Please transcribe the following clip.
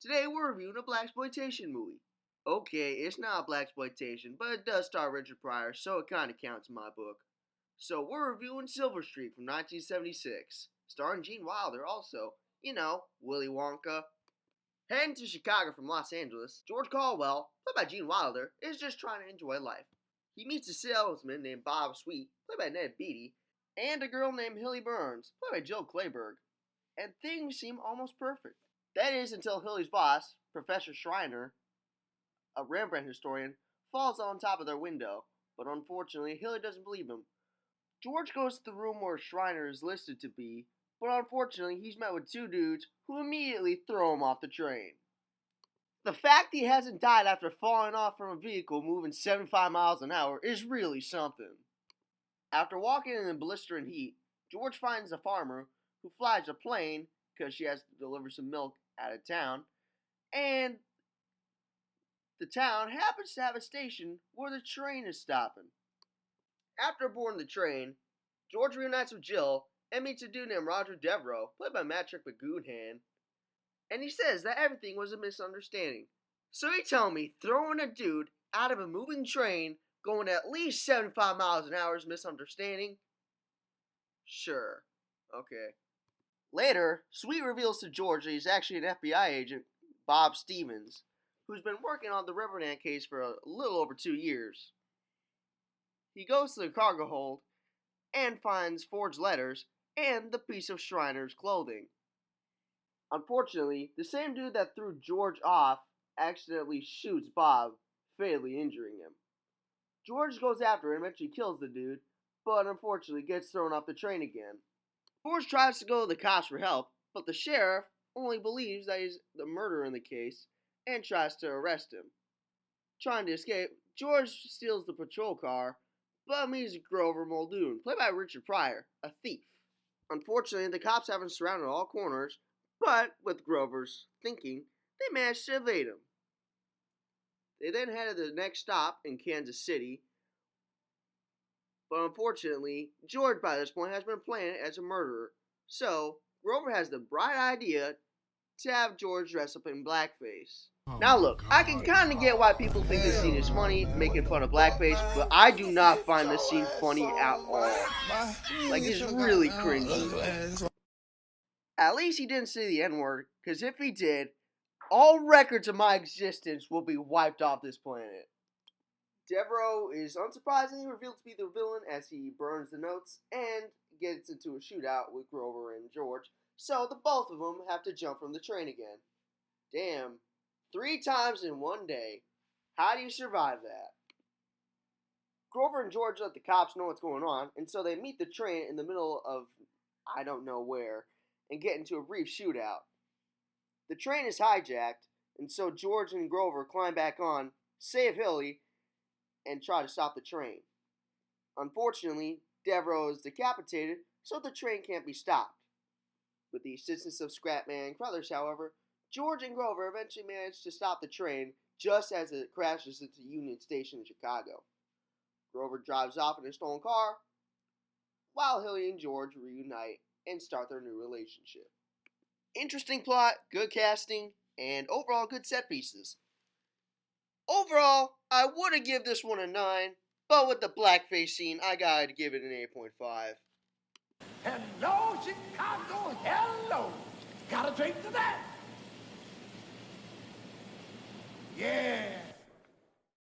Today we're reviewing a Blaxploitation movie. Okay, it's not Blaxploitation, but it does star Richard Pryor, so it kinda counts in my book. So we're reviewing Silver Streak from 1976, starring Gene Wilder also. You know, Willy Wonka. Heading to Chicago from Los Angeles, George Caldwell, played by Gene Wilder, is just trying to enjoy life. He meets a salesman named Bob Sweet, played by Ned Beatty, and a girl named Hilly Burns, played by Jill Clayburgh, and things seem almost perfect. That is until Hilly's boss, Professor Schreiner, a Rembrandt historian, falls on top of their window, but unfortunately Hilly doesn't believe him. George goes to the room where Schreiner is listed to be, but unfortunately he's met with two dudes who immediately throw him off the train. The fact he hasn't died after falling off from a vehicle moving 75 miles an hour is really something. After walking in the blistering heat, George finds a farmer who flies a plane because she has to deliver some milk out of town, and the town happens to have a station where the train is stopping. After boarding the train, George reunites with Jill and meets a dude named Roger Devereaux, played by Patrick McGoohan, and he says that everything was a misunderstanding. So you tell me throwing a dude out of a moving train going at least 75 miles an hour is misunderstanding? Sure. Okay. Later, Sweet reveals to George that he's actually an FBI agent, Bob Stevens, who's been working on the Rembrandt case for a little over 2 years. He goes to the cargo hold and finds forged letters and the piece of Schreiner's clothing. Unfortunately, the same dude that threw George off accidentally shoots Bob, fatally injuring him. George goes after him and eventually kills the dude, but unfortunately gets thrown off the train again. George tries to go to the cops for help, but the sheriff only believes that he's the murderer in the case and tries to arrest him. Trying to escape, George steals the patrol car, but meets Grover Muldoon, played by Richard Pryor, a thief. Unfortunately, the cops have him surrounded all corners, but with Grover's thinking, they manage to evade him. They then head to the next stop in Kansas City, but unfortunately, George by this point has been playing as a murderer, so Grover has the bright idea to have George dress up in blackface. Now look, I can kinda get why people think this scene is funny, making fun of blackface, but I do not find this scene funny at all. Like, it's really cringy. At least he didn't say the N-word, because if he did, all records of my existence will be wiped off this planet. Devereaux is unsurprisingly revealed to be the villain as he burns the notes and gets into a shootout with Grover and George, so the both of them have to jump from the train again. Damn, 3 times in one day. How do you survive that? Grover and George let the cops know what's going on, and so they meet the train in the middle of I don't know where and get into a brief shootout. The train is hijacked, and so George and Grover climb back on, save Hilly, and try to stop the train. Unfortunately, Devereaux is decapitated, so the train can't be stopped. With the assistance of Scrapman and Crothers, however, George and Grover eventually manage to stop the train just as it crashes into Union Station in Chicago. Grover drives off in a stolen car, while Hilly and George reunite and start their new relationship. Interesting plot, good casting, and overall good set pieces. Overall, I would have given this one a 9, but with the blackface scene, I gotta give it an 8.5. Hello, Chicago, hello. Got a drink to that? Yeah.